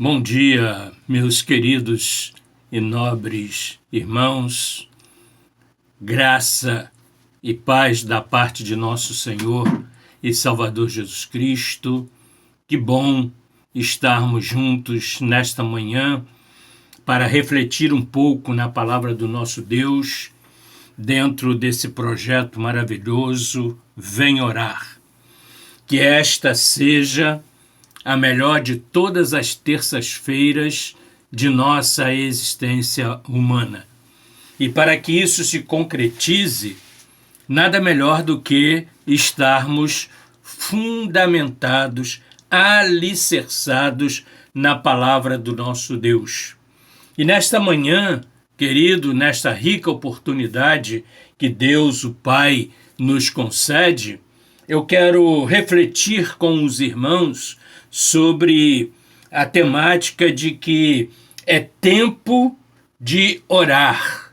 Bom dia, meus queridos e nobres irmãos, graça e paz da parte de nosso Senhor e Salvador Jesus Cristo. Que bom estarmos juntos nesta manhã para refletir um pouco na palavra do nosso Deus, dentro desse projeto maravilhoso, Vem Orar. Que esta seja a melhor de todas as terças-feiras de nossa existência humana. E para que isso se concretize, nada melhor do que estarmos fundamentados, alicerçados na palavra do nosso Deus. E nesta manhã, querido, nesta rica oportunidade que Deus, o Pai, nos concede, eu quero refletir com os irmãos sobre a temática de que é tempo de orar.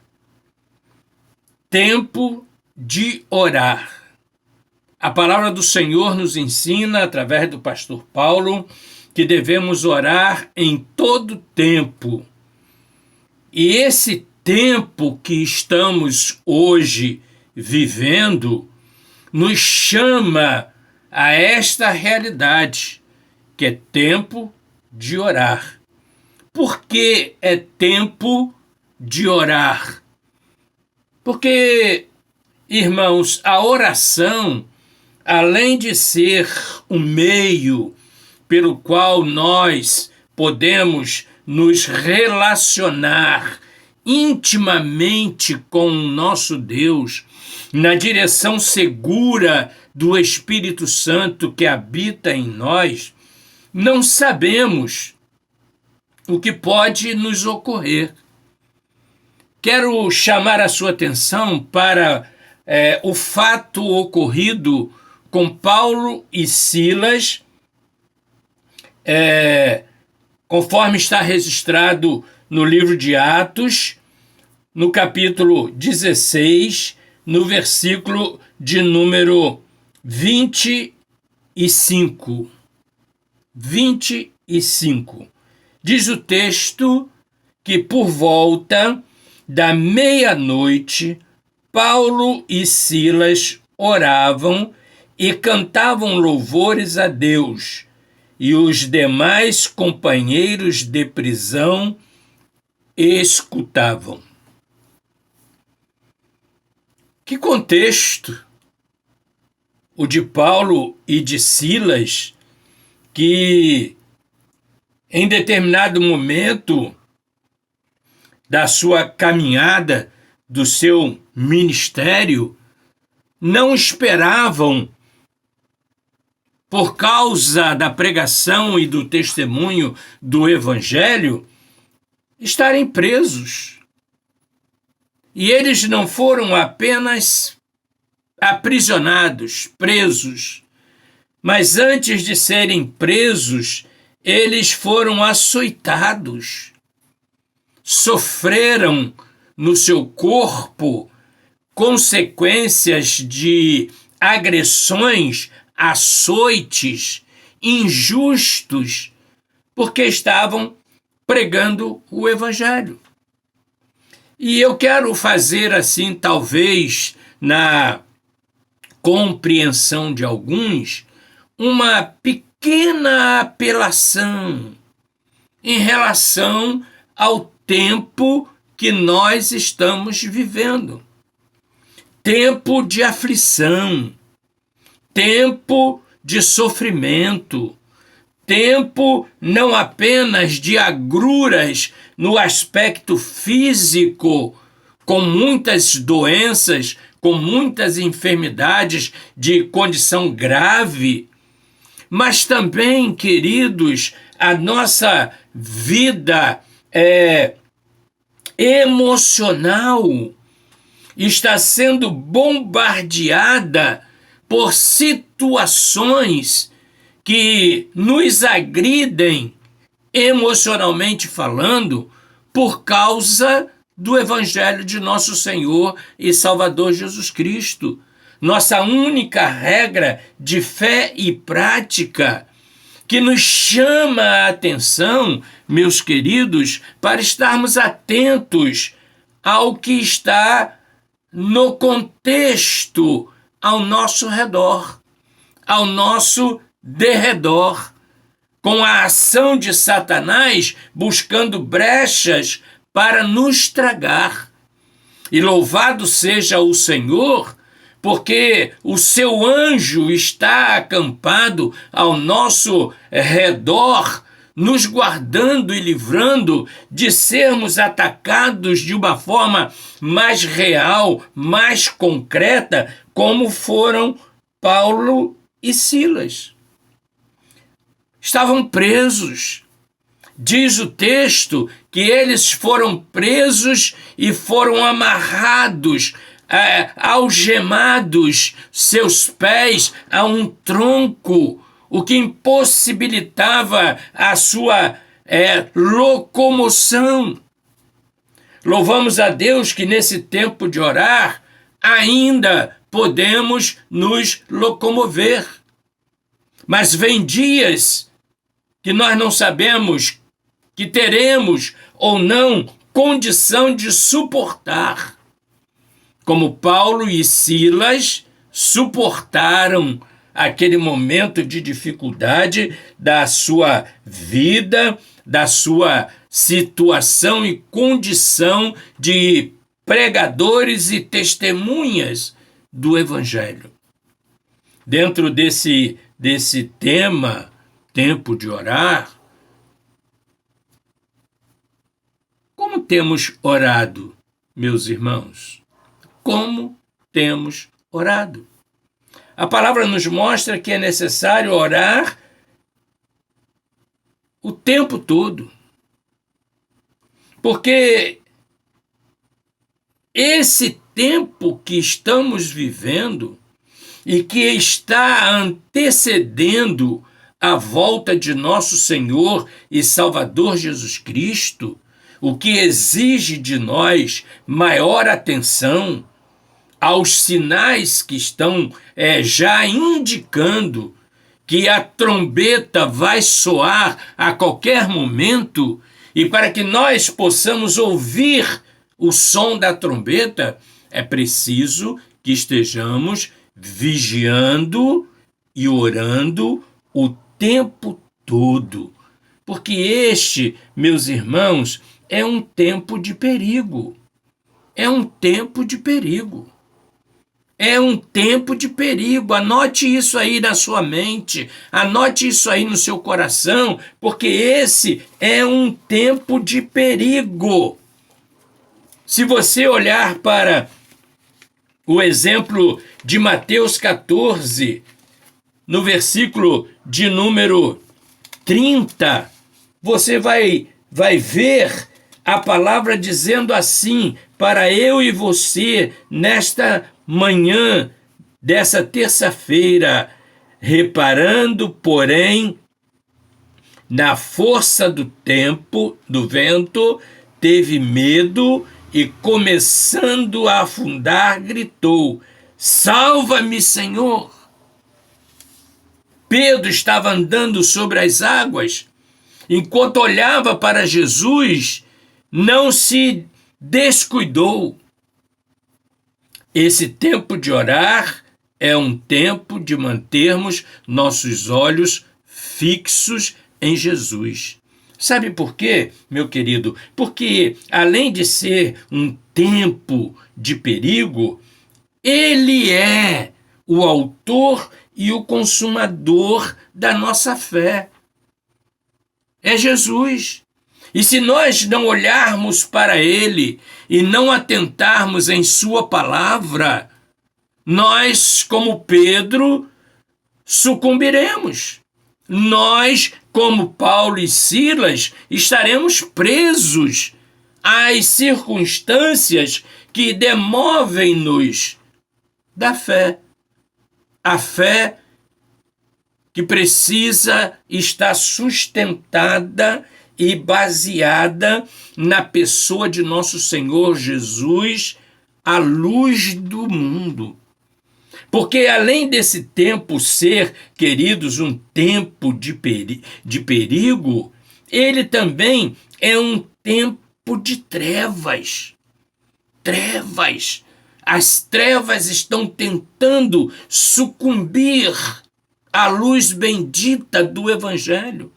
Tempo de orar. A palavra do Senhor nos ensina, através do pastor Paulo, que devemos orar em todo tempo. E esse tempo que estamos hoje vivendo nos chama a esta realidade, que é tempo de orar. Por que é tempo de orar? Porque, irmãos, a oração, além de ser um meio pelo qual nós podemos nos relacionar intimamente com o nosso Deus, na direção segura do Espírito Santo que habita em nós, não sabemos o que pode nos ocorrer. Quero chamar a sua atenção para o fato ocorrido com Paulo e Silas, conforme está registrado no livro de Atos, no capítulo 16, no versículo de número 25. 25. Diz o texto que por volta da meia-noite, Paulo e Silas oravam e cantavam louvores a Deus, e os demais companheiros de prisão escutavam. Que contexto o de Paulo e de Silas, que em determinado momento da sua caminhada, do seu ministério, não esperavam, por causa da pregação e do testemunho do Evangelho, estarem presos. E eles não foram apenas aprisionados, presos, mas antes de serem presos, eles foram açoitados, sofreram no seu corpo consequências de agressões, açoites injustos, porque estavam pregando o Evangelho. E eu quero fazer assim, talvez, na compreensão de alguns, uma pequena apelação em relação ao tempo que nós estamos vivendo. Tempo de aflição, tempo de sofrimento, tempo não apenas de agruras no aspecto físico, com muitas doenças, com muitas enfermidades de condição grave, mas também, queridos, a nossa vida emocional está sendo bombardeada por situações que nos agridem emocionalmente falando por causa do Evangelho de nosso Senhor e Salvador Jesus Cristo. Nossa única regra de fé e prática que nos chama a atenção, meus queridos, para estarmos atentos ao que está no contexto ao nosso redor, ao nosso derredor, com a ação de Satanás buscando brechas para nos tragar. E louvado seja o Senhor, porque o seu anjo está acampado ao nosso redor, nos guardando e livrando de sermos atacados de uma forma mais real, mais concreta, como foram Paulo e Silas. Estavam presos. Diz o texto que eles foram presos e foram amarrados, algemados seus pés a um tronco, o que impossibilitava a sua locomoção. Louvamos a Deus que nesse tempo de orar ainda podemos nos locomover. Mas vem dias que nós não sabemos que teremos ou não condição de suportar, como Paulo e Silas suportaram aquele momento de dificuldade da sua vida, da sua situação e condição de pregadores e testemunhas do Evangelho. Dentro desse tema, tempo de orar, como temos orado, meus irmãos? Como temos orado? A palavra nos mostra que é necessário orar o tempo todo. Porque esse tempo que estamos vivendo e que está antecedendo a volta de nosso Senhor e Salvador Jesus Cristo, o que exige de nós maior atenção aos sinais que estão já indicando que a trombeta vai soar a qualquer momento, e para que nós possamos ouvir o som da trombeta, é preciso que estejamos vigiando e orando o tempo todo. Porque este, meus irmãos, é um tempo de perigo. É um tempo de perigo. É um tempo de perigo. Anote isso aí na sua mente, anote isso aí no seu coração, porque esse é um tempo de perigo. Se você olhar para o exemplo de Mateus 14, no versículo de número 30, você vai ver a palavra dizendo assim, para eu e você, nesta manhã dessa terça-feira, reparando, porém, na força do tempo, do vento, teve medo e, começando a afundar, gritou: salva-me, Senhor! Pedro estava andando sobre as águas. Enquanto olhava para Jesus, não se descuidou. Esse tempo de orar é um tempo de mantermos nossos olhos fixos em Jesus. Sabe por quê, meu querido? Porque, além de ser um tempo de perigo, ele é o autor e o consumador da nossa fé. É Jesus. E se nós não olharmos para ele e não atentarmos em sua palavra, nós, como Pedro, sucumbiremos. Nós, como Paulo e Silas, estaremos presos às circunstâncias que demovem-nos da fé. A fé que precisa estar sustentada e baseada na pessoa de nosso Senhor Jesus, a luz do mundo. Porque além desse tempo ser, queridos, um tempo de perigo, ele também é um tempo de trevas. Trevas. As trevas estão tentando sucumbir à luz bendita do Evangelho.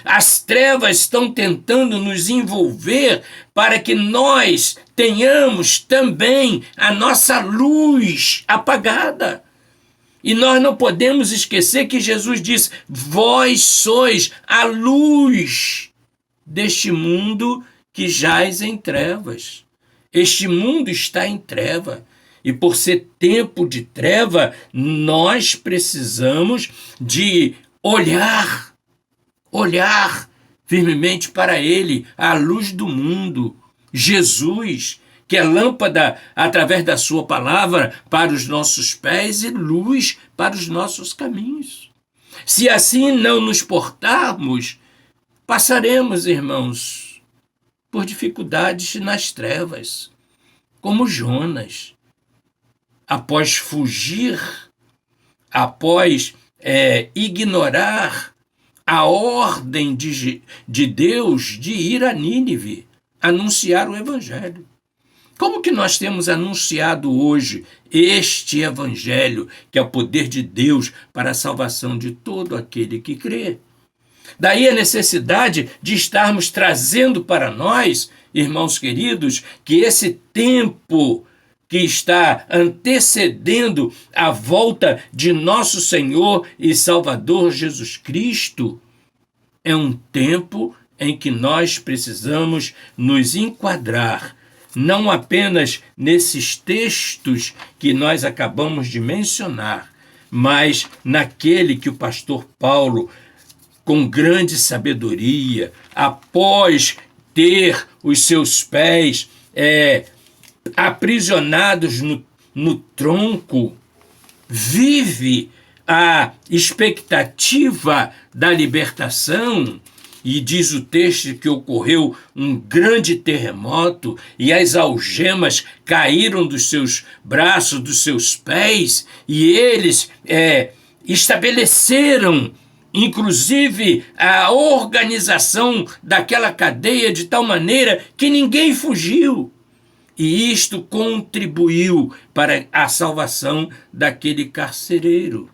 As trevas estão tentando nos envolver para que nós tenhamos também a nossa luz apagada. E nós não podemos esquecer que Jesus disse: vós sois a luz deste mundo que jaz em trevas. Este mundo está em treva. E por ser tempo de treva, nós precisamos de olhar firmemente para ele, a luz do mundo, Jesus, que é lâmpada através da sua palavra para os nossos pés e luz para os nossos caminhos. Se assim não nos portarmos, passaremos, irmãos, por dificuldades nas trevas, como Jonas. Após fugir, após ignorar a ordem de Deus de ir a Nínive, anunciar o Evangelho. Como que nós temos anunciado hoje este Evangelho, que é o poder de Deus para a salvação de todo aquele que crê? Daí a necessidade de estarmos trazendo para nós, irmãos queridos, que esse tempo que está antecedendo a volta de nosso Senhor e Salvador Jesus Cristo é um tempo em que nós precisamos nos enquadrar, não apenas nesses textos que nós acabamos de mencionar, mas naquele que o pastor Paulo, com grande sabedoria, após ter os seus pés aprisionados no tronco, vive a expectativa da libertação, e diz o texto que ocorreu um grande terremoto e as algemas caíram dos seus braços, dos seus pés, e eles estabeleceram inclusive a organização daquela cadeia de tal maneira que ninguém fugiu. E isto contribuiu para a salvação daquele carcereiro.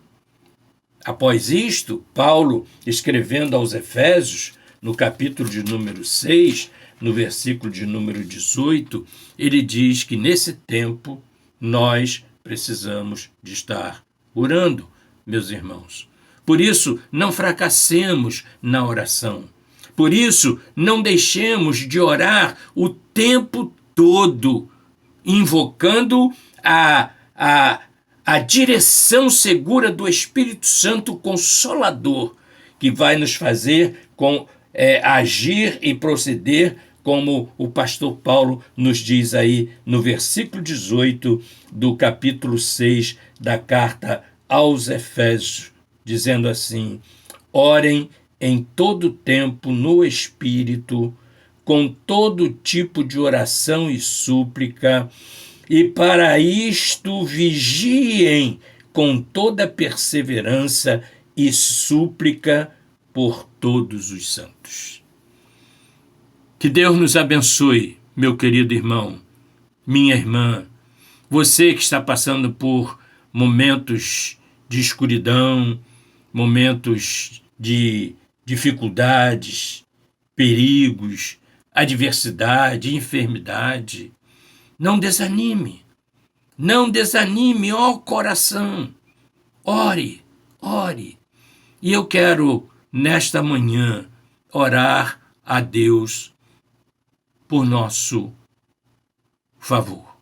Após isto, Paulo, escrevendo aos Efésios, no capítulo de número 6, no versículo de número 18, ele diz que nesse tempo nós precisamos de estar orando, meus irmãos. Por isso, não fracassemos na oração. Por isso, não deixemos de orar o tempo todo, invocando a direção segura do Espírito Santo Consolador, que vai nos fazer agir e proceder como o pastor Paulo nos diz aí no versículo 18 do capítulo 6 da carta aos Efésios, dizendo assim: orem em todo tempo no Espírito, com todo tipo de oração e súplica, e para isto vigiem com toda perseverança e súplica por todos os santos. Que Deus nos abençoe, meu querido irmão, minha irmã, você que está passando por momentos de escuridão, momentos de dificuldades, perigos, adversidade, enfermidade. Não desanime, ó coração. Ore. E eu quero, nesta manhã, orar a Deus por nosso favor.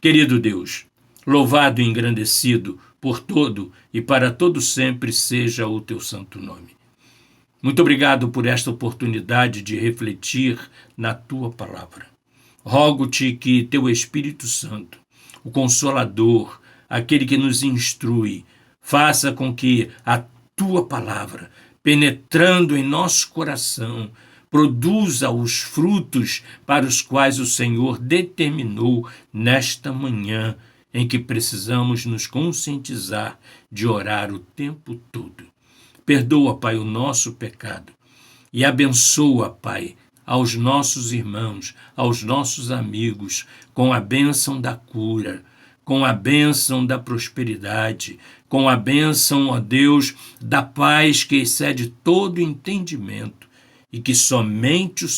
Querido Deus, louvado e engrandecido por todo e para todo sempre seja o teu santo nome. Muito obrigado por esta oportunidade de refletir na tua palavra. Rogo-te que teu Espírito Santo, o Consolador, aquele que nos instrui, faça com que a tua palavra, penetrando em nosso coração, produza os frutos para os quais o Senhor determinou nesta manhã, em que precisamos nos conscientizar de orar o tempo todo. Perdoa, Pai, o nosso pecado e abençoa, Pai, aos nossos irmãos, aos nossos amigos, com a bênção da cura, com a bênção da prosperidade, com a bênção, ó Deus, da paz que excede todo entendimento e que somente o